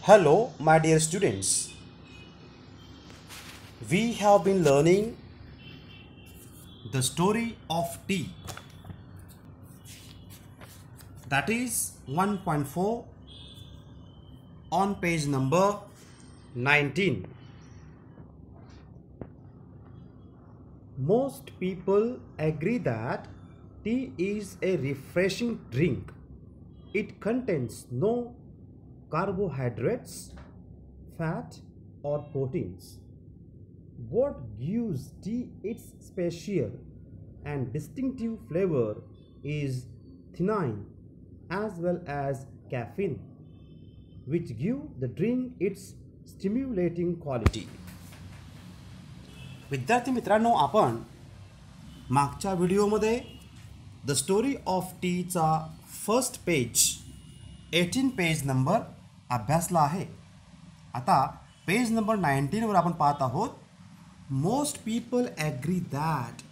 Hello, my dear students. We have been learning the story of tea. That is 1.4 on page number 19. Most people agree that tea is a refreshing drink. It contains no carbohydrates, fat, or proteins. What gives tea its special and distinctive flavor is theanine as well as caffeine, which give the drink its stimulating quality. विद्यार्थी मित्रांनो, आपण मागच्या व्हिडिओमध्ये the story of टीचा first page 18 page number अभ्यासला आहे. आता page number 19 वर आपण पाहत आहोत. Most people agree that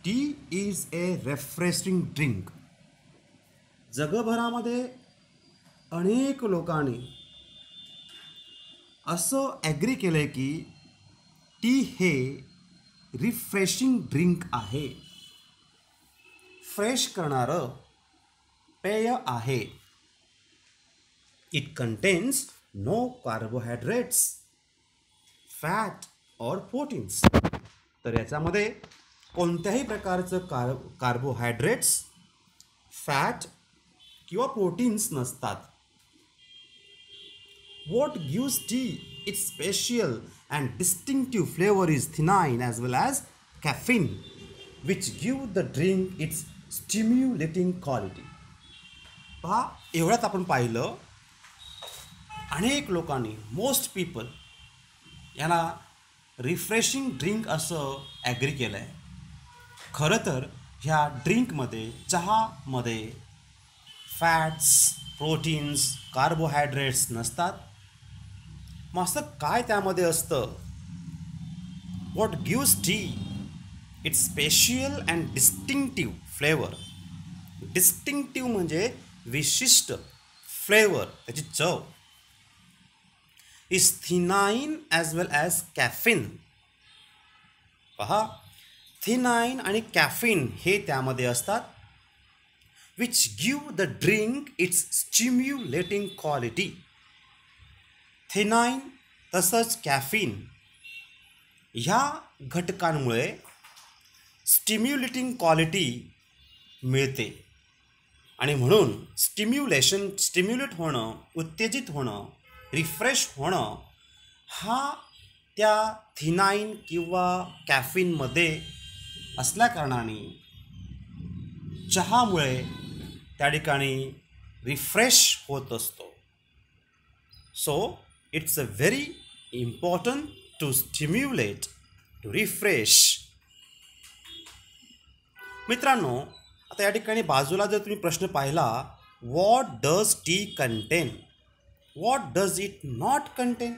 tea is a refreshing drink. जगभरामध्ये अनेक लोकांनी असं ॲग्री केलं आहे की टी हे रिफ्रेशिंग ड्रिंक आहे, फ्रेश करणारं पेय आहे. It contains no carbohydrates, fat और प्रोटीन्स. तर याच्यामध्ये कोणत्याही प्रकारचं कार्बोहायड्रेट्स, फॅट किंवा प्रोटीन्स नसतात. What gives tea its special and distinctive flavor is theanine as well as caffeine, which give the drink its stimulating quality. पहा, एवढ्यात आपण पाहिलं अनेक लोकांनी, मोस्ट पीपल यांना रिफ्रेशिंग ड्रिंक असं ॲग्री केलं आहे. खरं तर ह्या ड्रिंकमध्ये, चहामध्ये फॅट्स, प्रोटीन्स, कार्बोहायड्रेट्स नसतात. मग असं काय त्यामध्ये असतं? What gives tea its special and distinctive flavour. Distinctive म्हणजे विशिष्ट, फ्लेवर त्याची चव. Is theine as well as caffeine. पहा, थिनाइन आणि कॅफिन हे त्यामध्ये असतात. Which give the drink its stimulating quality. Theine तसंच कॅफिन ह्या घटकांमुळे स्टिम्युलेटिंग क्वालिटी मिळते आणि म्हणून स्टिम्युलेट होणं, उत्तेजित होणं, रिफ्रेश होणं हा त्या थिनाइन किंवा कॅफिनमध्ये असल्याकारणाने चहामुळे त्या ठिकाणी रिफ्रेश होत असतो. So it's a very important to stimulate, to refresh. मित्रांनो, आता या ठिकाणी बाजूला जर तुम्ही प्रश्न पाहिला, what does tea contain, what does it not contain.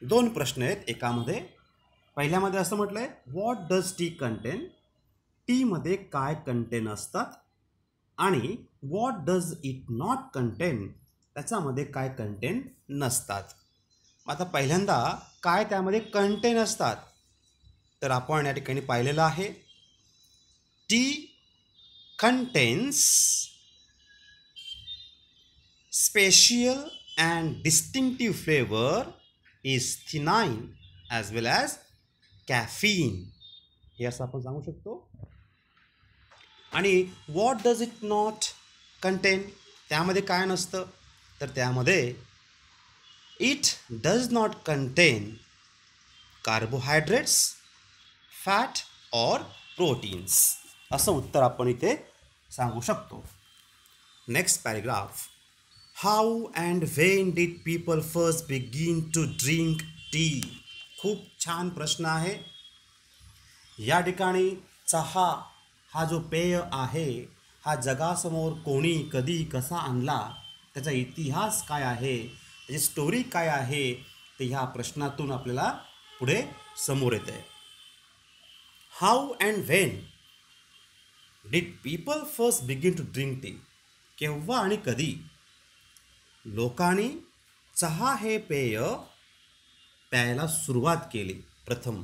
दोन प्रश्न आहेत एकामध्ये. पहिल्यामध्ये असं म्हटलं आहे, व्हॉट डज टी कंटेन, टीमध्ये काय कंटेन असतात, आणि what does it not content, त्याच्यामध्ये काय कंटेन नसतात. आता पहिल्यांदा काय त्यामध्ये कंटेन असतात, तर आपण या ठिकाणी पाहिलेलं आहे. Tea contains special and distinctive flavour is theine as well as caffeine. हे असं आपण सांगू शकतो. आणि what does it not contain, त्यामध्ये काय नसतं, तर त्यामध्ये it does not contain carbohydrates, fat और प्रोटीन्स, असं उत्तर आपण इथे सांगू शकतो. Next paragraph. How and when did people first begin to drink tea. खूप छान प्रश्न आहे. या ठिकाणी चहा हा जो पेय आहे, हा जगासमोर कोणी, कधी, कसा आणला, त्याचा इतिहास काय आहे, त्याची स्टोरी काय आहे, ते ह्या प्रश्नातून आपल्याला पुढे समोर येते. How and when did people first begin to drink tea. केव्हा आणि कधी लोकांनी चहा हे पेय प्यायला सुरुवात केली प्रथम.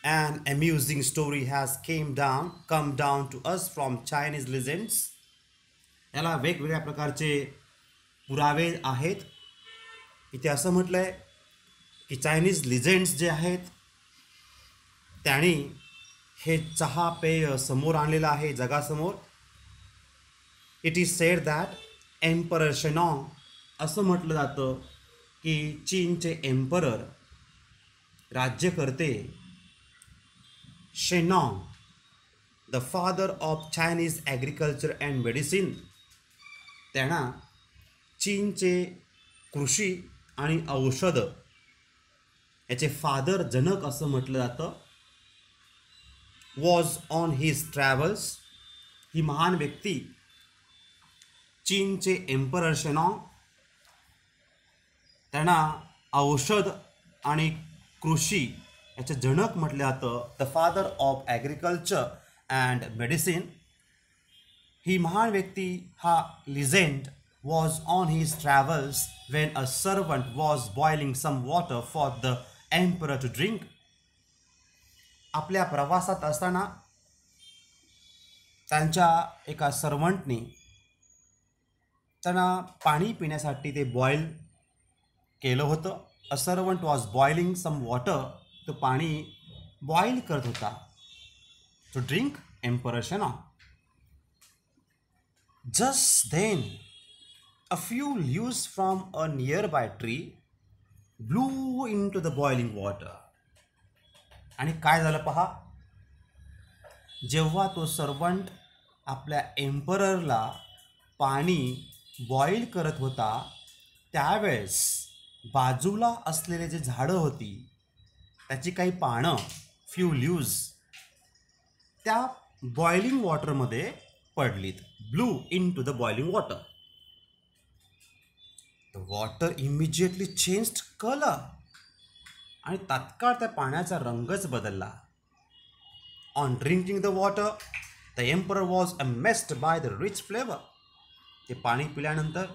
An amusing story has come down to us from Chinese legends. याला वेगवेगळ्या प्रकारचे पुरावे आहेत. इथे असं म्हटलंय की चायनीज लिजेंड्स जे आहेत त्यांनी हे चहा पेय समोर आणलेलं आहे जगासमोर. It is said that emperor Shennong, असं म्हटलं जातं की चीनचे एम्परर राज्यकर्ते Shennong, the father of Chinese agriculture and medicine, त्यांना चीनचे कृषी आणि औषध याचे फादर जनक असं म्हटलं जातं. वॉज ऑन हिज ट्रॅव्हल्स, ही महान व्यक्ती चीनचे एम्परर शेनॉन्ग, त्यांना औषध आणि कृषी याचे जनक म्हटलं जातं. The father of agriculture and medicine. ही महान व्यक्ती, हा legend, was on his travels when a servant was boiling some water for the emperor to drink. आपल्या प्रवासात असताना त्यांच्या एका सर्वंटनी त्यांना पाणी पिण्यासाठी ते बॉईल केलं होतं. A servant was boiling some water, तो पाणी बॉईल करत होता to drink emperor Shennong. Just then a few leaves from a nearby tree blew into the boiling water. आणि काय झालं पहा, जेव्हा तो सर्वंट आपल्या एम्पररला पाणी बॉईल करत होता त्यावेळेस बाजूला असलेले जे झाडं होती त्याची काही पानं, फ्यू लीव्स, त्या बॉइलिंग वॉटरमध्ये पडलीत. Blew in to the boiling water. The water immediately changed colour. आणि तात्काळ त्या पाण्याचा रंगच बदलला. On drinking the water the emperor was amazed by the rich flavour. ते पाणी पिल्यानंतर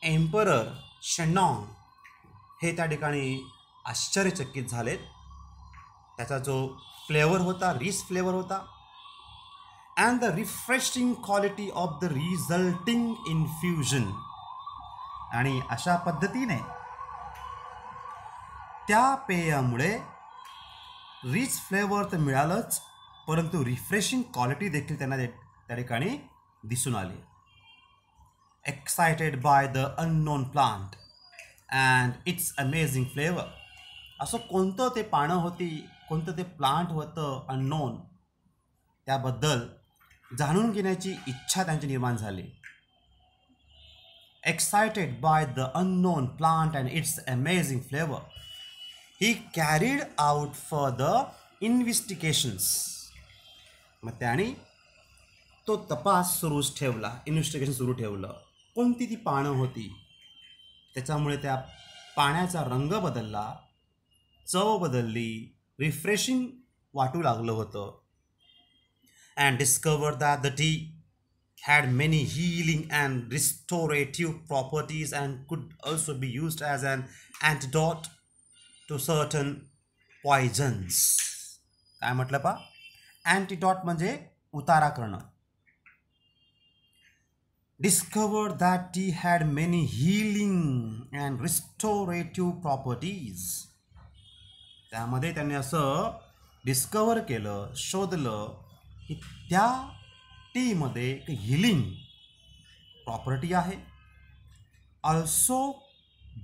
एम्परर शेनॉन्ग हे त्या ठिकाणी आश्चर्यचकित झालेत. त्याचा जो फ्लेवर होता, रिच फ्लेवर होता. And the refreshing quality of the resulting infusion. आणि अशा पद्धतीने त्या पेयामुळे रिच फ्लेवर तर मिळालंच, परंतु रिफ्रेशिंग क्वालिटी देखील त्यांना त्या ठिकाणी दिसून आली. Excited by the unknown plant and it's amazing flavour. असं कोणतं ते पानं होती, कोणतं ते प्लांट होतं अननोन, त्याबद्दल जाणून घेण्याची इच्छा त्यांची निर्माण झाली. Excited by the unknown plant and its amazing flavor, he carried out further investigations. मग त्याने तो तपास सुरूच ठेवला, इन्व्हेस्टिगेशन सुरू ठेवलं. कोणती ती पानं होती, त्याच्यामुळे त्या पाण्याचा रंग बदलला, चव बदलली, रिफ्रेशिंग वाटू लागलं होतं. And discovered that the tea had many healing and restorative properties and could also be used as an antidote to certain poisons. काय म्हटलं पा, अँटीडॉट म्हणजे उतारा करणं. Discovered that tea had many healing and restorative properties. त्यामध्ये त्यांनी असं डिस्कवर केलं, शोधलं की त्या टीमध्ये एक हिलिंग प्रॉपर्टी आहे. Also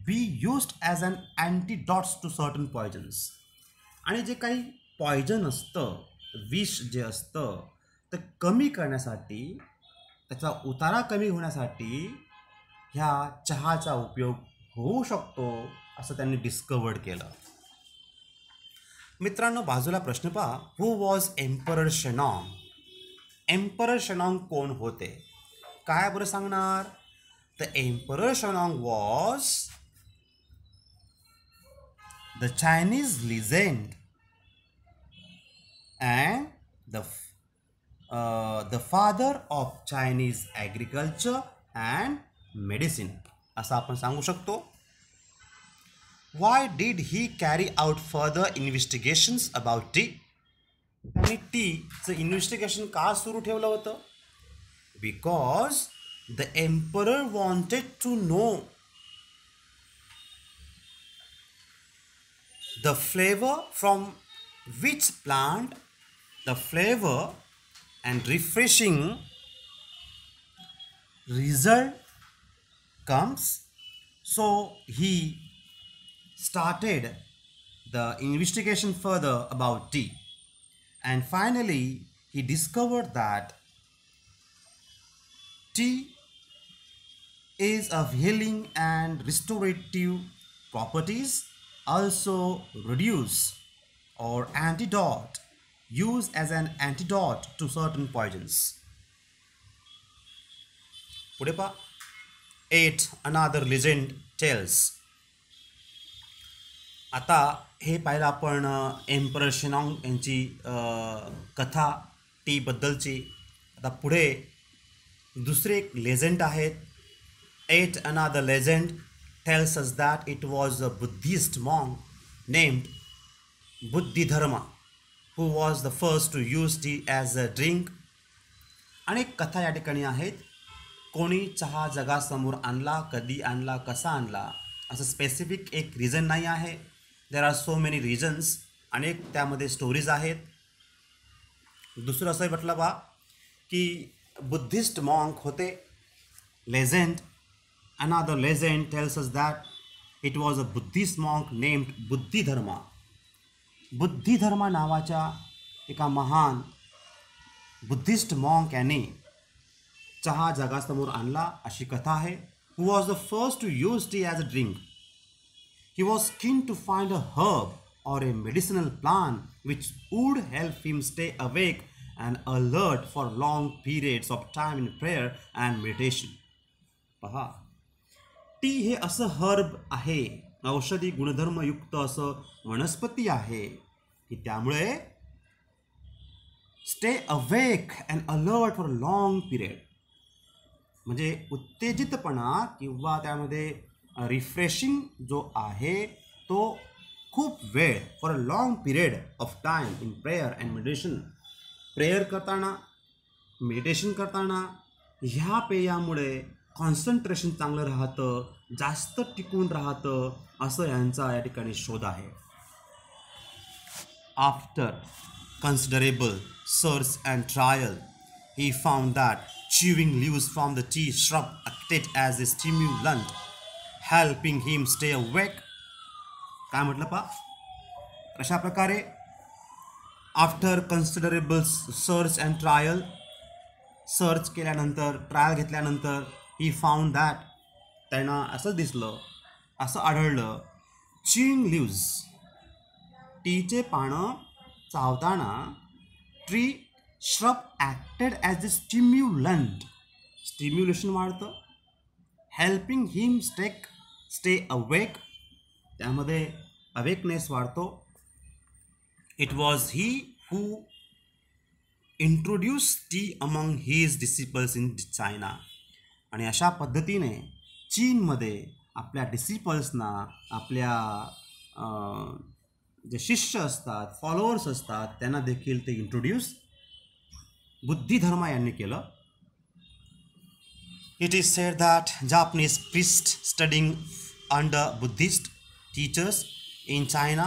be used as an antidotes to certain poisons. आणि जे काही पॉयजन असतं, विष जे असतं, ते कमी करण्यासाठी, त्याचा उतारा कमी होण्यासाठी ह्या चहाचा उपयोग होऊ शकतो, असं त्यांनी डिस्कवर्ड केलं. मित्रांनो, बाजूला प्रश्न पहा, who was emperor Shennong. Emperor Shennong कोण होते, काय बरं सांगणार. The emperor Shennong was the Chinese legend and the father of Chinese agriculture and medicine असं आपण सांगू शकतो. Why did he carry out further investigations about tea. त्यांनी टीचं इन्व्हेस्टिगेशन का सुरू ठेवलं होतं? Because the emperor wanted to know the flavor from which plant the flavor and refreshing result comes. So he started the investigation further about tea, and finally he discovered that tea is of healing and restorative properties, also reduce or antidote, used as an antidote to certain poisons. पुढे पहा. 8 another legend tells. आता हे पाहिलं आपण emperor शिनाँग यांची कथा टीबद्दलची. आता पुढे दुसरे एक लेजंड आहेत. 8 another legend tells us that it was a Buddhist monk named Buddhidharma who was the first to use tea as a drink. अनेक कथा या ठिकाणी आहेत. कोणी चहा जगासमोर आणला, कधी आणला, कसा आणला, असं स्पेसिफिक एक रिझन नाही आहे. There are so many reasons. अनेक त्यामध्ये स्टोरीज आहेत. दुसरं असं म्हटलं बा की बुद्धिस्ट मॉन्क होते. Legend Another legend tells us that it was a Buddhist monk named Buddhidharma. बुद्धिधर्मा नावाच्या एका महान बुद्धिस्ट मॉन्क याने चहा जगासमोर आणला अशी कथा आहे. Who was the first to use tea as a drink. He was keen to find a herb or a medicinal plant which would help him stay awake and alert for long periods of time in prayer and meditation. पहा, T हे असं herb आहे, औषधी गुणधर्मयुक्त असं वनस्पती आहे की त्यामुळे stay awake and alert for long period, म्हणजे उत्तेजितपणा किंवा त्यामध्ये रिफ्रेशिंग जो आहे तो खूप वेळ for a long period of time in prayer and meditation. Prayer करताना, मेडिटेशन करताना ह्या पेयामुळे कॉन्सन्ट्रेशन चांगलं राहतं, जास्त टिकून राहतं, असं यांचा या ठिकाणी शोध आहे. After considerable search and trial he found that chewing leaves from the T shrub acted as a stimulant, helping him stay awake. काय म्हटलं पा? अशा प्रकारे after considerable search and trial, search केल्यानंतर, ट्रायल घेतल्यानंतर, ही फाउंड दॅट, त्यांना असं दिसलं, असं आढळलं, च्यूइंग लीव्स, टीचे पानं चावताना, tree shrub acted as a stimulant, stimulation वाढतं, हेल्पिंग हिम स्टे अवेक, त्यामध्ये अवेकनेस वाढतो. It was he who introduce tea among his disciples in China. आणि अशा पद्धतीने चीनमध्ये आपल्या डिसिपल्सना, आपल्या जे शिष्य असतात, फॉलोअर्स असतात, त्यांना देखील ते इंट्रोड्यूस बुद्धिधर्मा यांनी केलं. It is said that Japanese priest studying under Buddhist teachers in China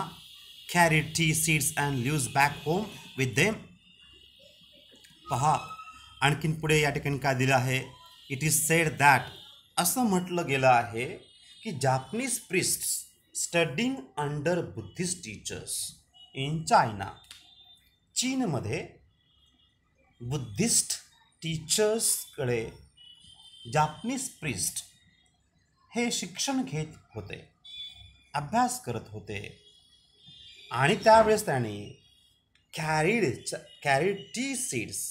carried T seeds and leaves back home with them. पहा, आणखीन पुढे या ठिकाणी काय दिलं आहे? इट इज सेड दॅट, असं म्हटलं गेलं आहे की Japanese priest studying under Buddhist teachers in China, चीनमध्ये बुद्धिस्ट टीचर्सकडे जापनीज प्रिस्ट हे शिक्षण घेत होते, अभ्यास करत होते, आणि त्यावेळेस त्यांनी carried T seeds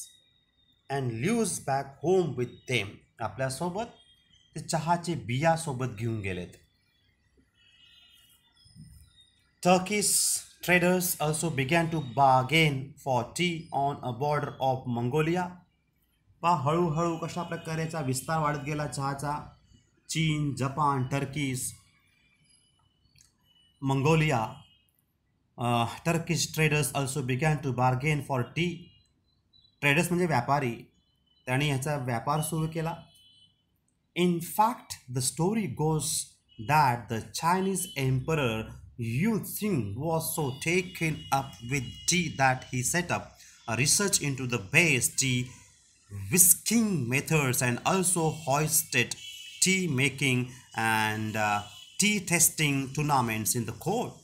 and leaves back home with them, आपल्यासोबत ते चहाचे बिया सोबत घेऊन गेलेत. Turkish traders also began to bargain for tea on a border of Mongolia. हळूहळू कशा प्रकारेचा विस्तार वाढत गेला चहाचा. चीन, Japan, Turkey's, Mongolia, Turkish traders also began to bargain for tea. Traders म्हणजे व्यापारी, त्यांनी ह्याचा व्यापार सुरू केला. In fact, the story goes that the Chinese emperor Yuzheng was so taken up with tea that he set up a research into the best tea whisking methods and also hoisted tea making and tea testing tournaments in the court.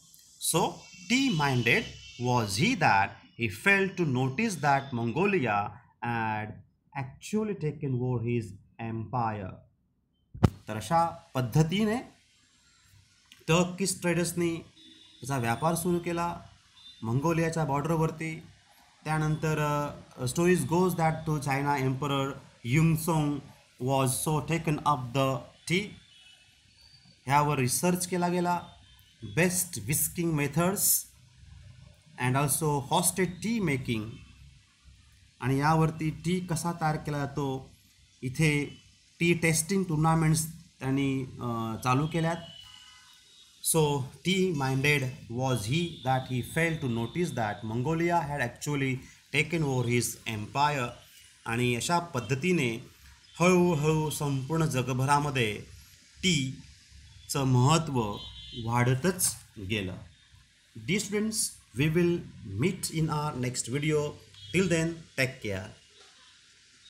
So tea-minded was he that he failed to notice that Mongolia had actually taken over his empire. तर अशा पद्धतीने Turkish ट्रेडर्सनी त्याचा व्यापार सुरू केला मंगोलियाच्या बॉर्डरवरती. त्यानंतर stories goes that to China emperor Yungsong was so taken up the tea. ह्यावर रिसर्च केला गेला, best whisking methods and also hosted tea making, आणि यावरती टी कसा तयार केला जातो इथे टी टेस्टिंग टुर्नामेंट्स त्यांनी चालू केल्यात. So tea minded was he that he fail to notice that Mongolia had actually taken over his empire. आणि अशा पद्धतीने हळूहळू संपूर्ण जगभरामध्ये टीचं महत्त्व वाढतच गेलं. Dear students, we will meet in our next video. Till then, take care.